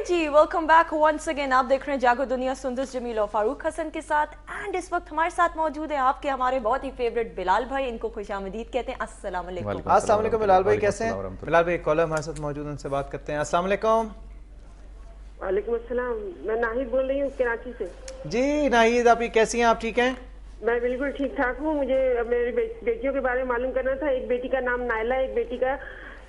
जी, welcome back once again. आप देख रहे हैं जागो दुनिया सुंदर जमील और फारूक हसन के साथ। एंड इस वक्त हमारे साथ मौजूद हैं आपके हमारे बहुत ही फेवरेट बिलाल भाई, इनको खुशामदीद कहते हैं। अस्सलाम वालेकुम। अस्सलाम वालेकुम बिलाल भाई, कैसे हैं? बिलाल भाई कॉलर हमारे साथ मौजूद, उनसे बात करते हैं। अस्सलाम वालेकुम। वालेकुम अस्सलाम, मैं नाहिद बोल रही हूँ कराची से। जी नाहिद, आप कैसी हैं? आप ठीक हैं? मैं बिल्कुल ठीक ठाक हूँ। मुझे मेरी बेटियों के बारे में मालूम करना था। एक बेटी का नाम नायला, एक बेटी का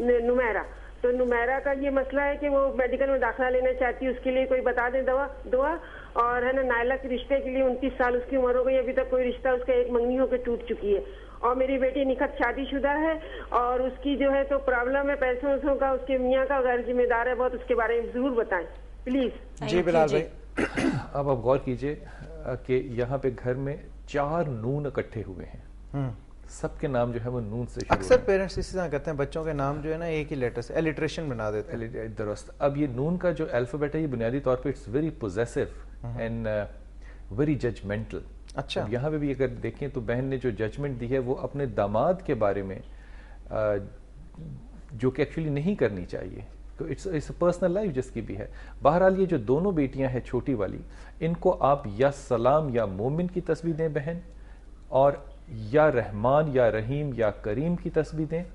नुमैरा। तो नुमैरा का ये मसला है कि वो मेडिकल में दाखिला लेना चाहती है, उसके लिए कोई बता दें दुआ। और है ना, नायला के रिश्ते के लिए 29 साल उसकी उम्र हो गई, अभी तक कोई रिश्ता उसका एक मंगनी होकर टूट चुकी है। और मेरी बेटी निखत शादीशुदा है और उसकी जो है तो प्रॉब्लम है पैसों वैसों का, उसके मियाँ का गैर जिम्मेदार है बहुत, उसके बारे में जरूर बताएं प्लीज। जी बिलाल भाई, अब आप गौर कीजिए कि यहाँ पे घर में 4 नून इकट्ठे हुए हैं, सबके नाम जो है वो नून से शुरू अक्सर पेरेंट्स इसी तरह करते हैं, बच्चों के नाम जो है ना एक ही लेटर से एलिट्रेशन बना देते हैं। दुरुस्त। अब ये नून का जो अल्फाबेट है ये बुनियादी तौर पे it's very possessive and very judgmental. अच्छा, यहाँ पे भी अगर देखें तो बहन ने जो जजमेंट दी है वो अपने दामाद के बारे में जो कि एक्चुअली नहीं करनी चाहिए, तो इट्स पर्सनल लाइफ जिसकी भी है। बहरहाल ये जो दोनों बेटियां हैं छोटी वाली, इनको आप या सलाम या मोमिन की तस्वीर दें बहन, और या रहमान या रहीम या करीम की तस्वीर दें,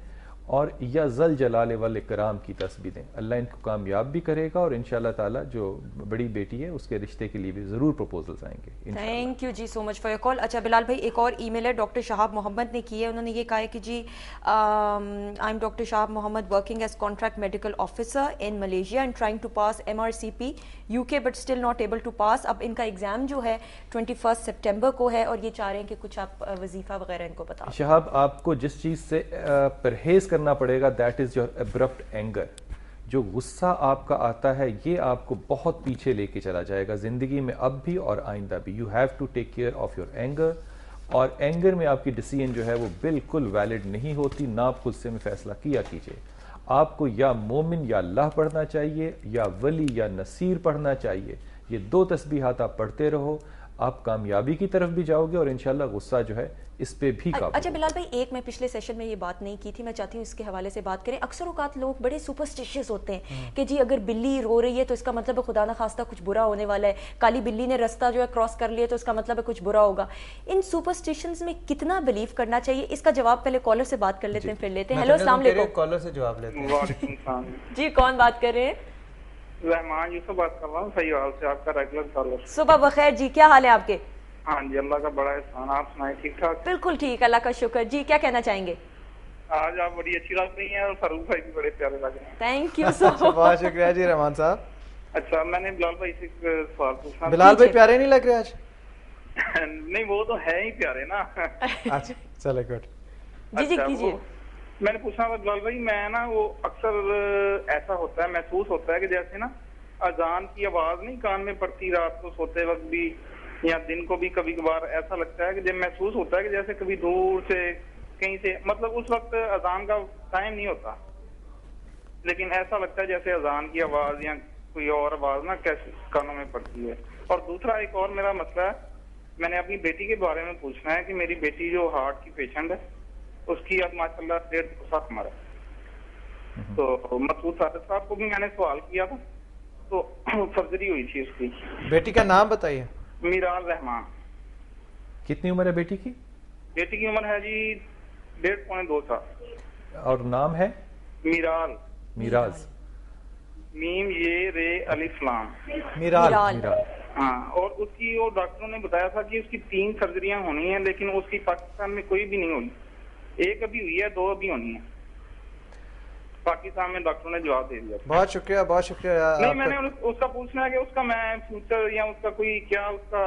और या जल जलाल वल इकराम की तस्वीर दें। अल्लाह इनको कामयाब भी करेगा और इंशाअल्लाह ताला जो बड़ी बेटी है उसके रिश्ते के लिए भी ज़रूर प्रपोजल्स आएंगे। थैंक यू जी so much for your call. अच्छा बिलाल भाई, एक और ईमेल है डॉक्टर शहाब मोहम्मद ने की है। उन्होंने ये कहा है कि जी I am doctor Shahab Mohammad working as contract medical officer in Malaysia and trying to pass MRCP UK but still not able to pass. अब इनका एग्जाम जो है 21 सितंबर को है और ये चाह रहे हैं कि कुछ आप वजीफा वगैरह इनको बताओ। शहाब, आपको जिस चीज़ से परहेज करना पड़ेगा that is your abrupt anger. जो गुस्सा आपका आता है ये आपको बहुत पीछे लेके चला जाएगा ज़िंदगी में, अब भी और आइंदा भी। You have to take care of your anger, और एंगर में आपकी डिसीजन जो है वो बिल्कुल वैलिड नहीं होती। ना आप गुस्से में फैसला किया कीजिए। आपको या मोमिन या अल्लाह पढ़ना चाहिए, या वली या नसीर पढ़ना चाहिए। ये 2 तस्बीहात आप पढ़ते रहो, आप कामयाबी की तरफ भी जाओगे और इंशाल्लाह गुस्सा जो है इस पे भी काबू। अच्छा बिलाल भाई, एक मैं पिछले सेशन में ये बात नहीं की थी, मैं चाहती हूँ इसके हवाले से बात करें। अक्सर औकात लोग बड़े सुपरस्टिशियस होते हैं कि जी अगर बिल्ली रो रही है तो इसका मतलब है खुदा ना खास्ता कुछ बुरा होने वाला है, काली बिल्ली ने रास्ता जो है क्रॉस कर लिया तो इसका मतलब है कुछ बुरा होगा। इन सुपरस्टिशंस में कितना बिलीव करना चाहिए, इसका जवाब पहले कॉलर से बात कर लेते हैं, फिर लेते हैं। हेलो अस्सलाम वालेकुम। कॉलर से जवाब लेते हैं। जी कौन बात कर रहे हैं? रहमान यूसुफ बात कर रहा हूँ सही हाल से, आपका रेगुलर कॉलर। सुबह बखैर जी, क्या हाल है आपके? हाँ जी, अल्लाह का बड़ा एहसान। आप सुनाए ठीक ठाक? बिल्कुल ठीक, अल्लाह का शुक्र। जी क्या कहना चाहेंगे? आज आप बड़ी अच्छी लग रही हैं और फारूक भाई भी बड़े प्यारे लग रहे हैं। Thank you so much. बहुत शुक्रिया जी रहमान साहब। अच्छा, मैंने बिलाल भाई से एक सवाल पूछना। बिलाल भाई प्यारे नहीं लग रहे आज? नहीं, वो तो है ही प्यारे ना। अच्छा चलो गुड। जी जी कीजिए। मैंने पूछना था बिलाल भाई, मैं ना वो अक्सर ऐसा होता है, महसूस होता है कि जैसे ना अजान की आवाज नहीं कान में पड़ती रात को सोते वक्त भी या दिन को भी, कभी कभार ऐसा लगता है कि जब महसूस होता है कि जैसे कभी दूर से कहीं से, मतलब उस वक्त अजान का टाइम नहीं होता, लेकिन ऐसा लगता है जैसे अजान की आवाज या कोई और आवाज ना कैसे कानों में पड़ती है। और दूसरा एक और मेरा मसला है, मैंने अपनी बेटी के बारे में पूछना है कि मेरी बेटी जो हार्ट की पेशेंट है, उसकी अब माशाल्लाह 1.5 साल उम्र है। तो मसूद सादिक साहब को भी मैंने सवाल किया था, तो सर्जरी हुई थी उसकी। बेटी का नाम बताइए। मीराल रहमान। कितनी उम्र है बेटी की? बेटी की उम्र है जी 1.5-2 साल। और नाम है? मीराल। मिराज। मीम ये रे अलिफ लाम। मीराल। हाँ, और उसकी वो डॉक्टरों ने बताया था कि उसकी 3 सर्जरियां होनी है, लेकिन उसकी पाकिस्तान में कोई भी नहीं होनी। 1 अभी हुई है, 2 अभी होनी है। पाकिस्तान में डॉक्टरों ने जवाब दे दिया। बहुत शुक्रिया, बहुत शुक्रिया। नहीं, मैंने उसका पूछना है कि उसका मैं फ्यूचर या उसका कोई क्या उसका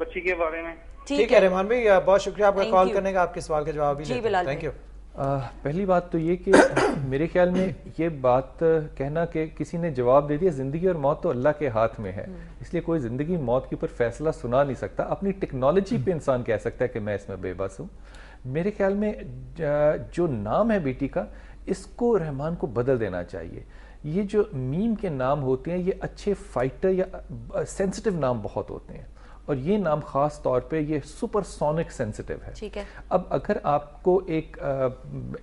बच्ची के बारे में। ठीक है रहमान भाई, बहुत शुक्रिया आपका कॉल करने का, आपके सवाल का जवाब भी लेते हैं। Thank you. पहली बात तो ये कि मेरे ख्याल में ये बात कहना कि किसी ने जवाब दे दिया, ज़िंदगी और मौत तो अल्लाह के हाथ में है, इसलिए कोई ज़िंदगी मौत के ऊपर फैसला सुना नहीं सकता। अपनी टेक्नोलॉजी पे इंसान कह सकता है कि मैं इसमें बेबस हूँ। मेरे ख्याल में जो नाम है बेटी का, इसको रहमान को बदल देना चाहिए। ये जो मीम के नाम होते हैं ये अच्छे फाइटर या सेंसिटिव नाम बहुत होते हैं, और ये नाम खास तौर पे ये सुपरसोनिक सेंसिटिव है। ठीक है। अब अगर आपको एक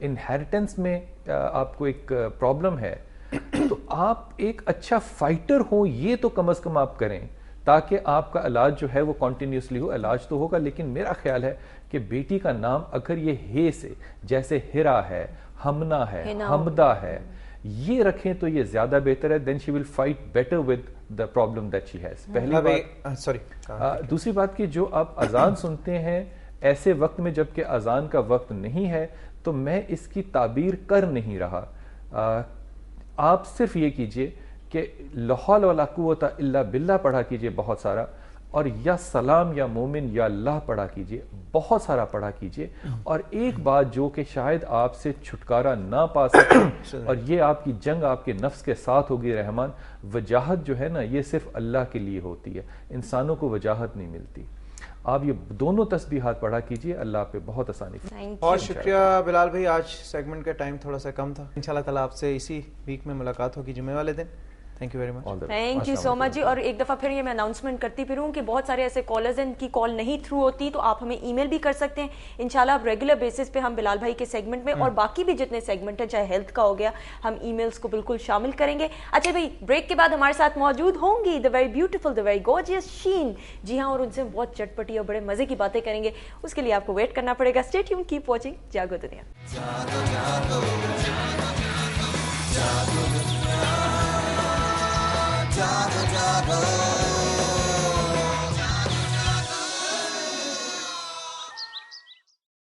इनहेरिटेंस में आपको एक प्रॉब्लम है तो آپ ایک اچھا فائٹر ہو یہ تو کم از کم آپ کریں تاکہ آپ کا علاج جو ہے وہ کنٹینیوسلی ہو. علاج تو ہوگا لیکن میرا خیال ہے کہ بیٹی کا نام اگر یہ ہے سے جیسے ہرا ہے, ہمنا ہے, حمدہ ہے, یہ رکھیں تو یہ زیادہ بہتر ہے. Then she will fight better with the problem that she has. پہلی بات. دوسری بات کہ جو آپ اذان سنتے ہیں ایسے وقت میں جب کہ اذان کا وقت نہیں ہے تو میں اس کی تعبیر کر نہیں رہا. آپ صرف یہ کیجئے کہ لا حول ولا قوت الا باللہ پڑھا کیجئے بہت سارا, اور یا سلام یا مومن یا اللہ پڑھا کیجئے, بہت سارا پڑھا کیجئے. اور ایک بات جو کہ شاید آپ سے چھٹکارا نہ پا سکے اور یہ آپ کی جنگ آپ کے نفس کے ساتھ ہوگی رحمان, وجاہت جو ہے نا یہ صرف اللہ کے لیے ہوتی ہے, انسانوں کو وجاہت نہیں ملتی. آپ یہ دونوں تسبیحات پڑھا کیجئے, اللہ آپ پہ بہت آسانی سے. اور شکریہ بلال بھائی, آج سیگمنٹ کا ٹائم تھوڑا سا کم تھا. انشاءاللہ تعالیٰ آپ سے اسی ویک میں ملاقات ہوگی جمعے والے دن. Thank you very much. Thank you so much جی. اور ایک دفعہ پھر یہ میں اناؤنسمنٹ کرتی پھروں کہ بہت سارے ایسے کالرز ہیں کی کال نہیں تھرو ہوتی, تو آپ ہمیں ای میل بھی کر سکتے ہیں. انشاءاللہ اب ریگولر بیسس پہ ہم بلال بھائی کے سیگمنٹ میں اور باقی بھی جتنے سیگمنٹ ہیں چاہے ہیلتھ کا ہو گیا, ہم ای میلز کو بالکل شامل کریں گے. اچھا بھائی, بریک کے بعد ہمارے ساتھ موجود ہوں گی the very beautiful, the very gorgeous Sheen. جی ہاں, اور ان سے بہت چٹپٹی اور بڑے مزے کی باتیں کریں گے. اس کے لیے آپ کو ویٹ کرنا پڑے گا. اسٹے ٹیون, کیپ واچنگ جاگو دنیا. Jago, jago.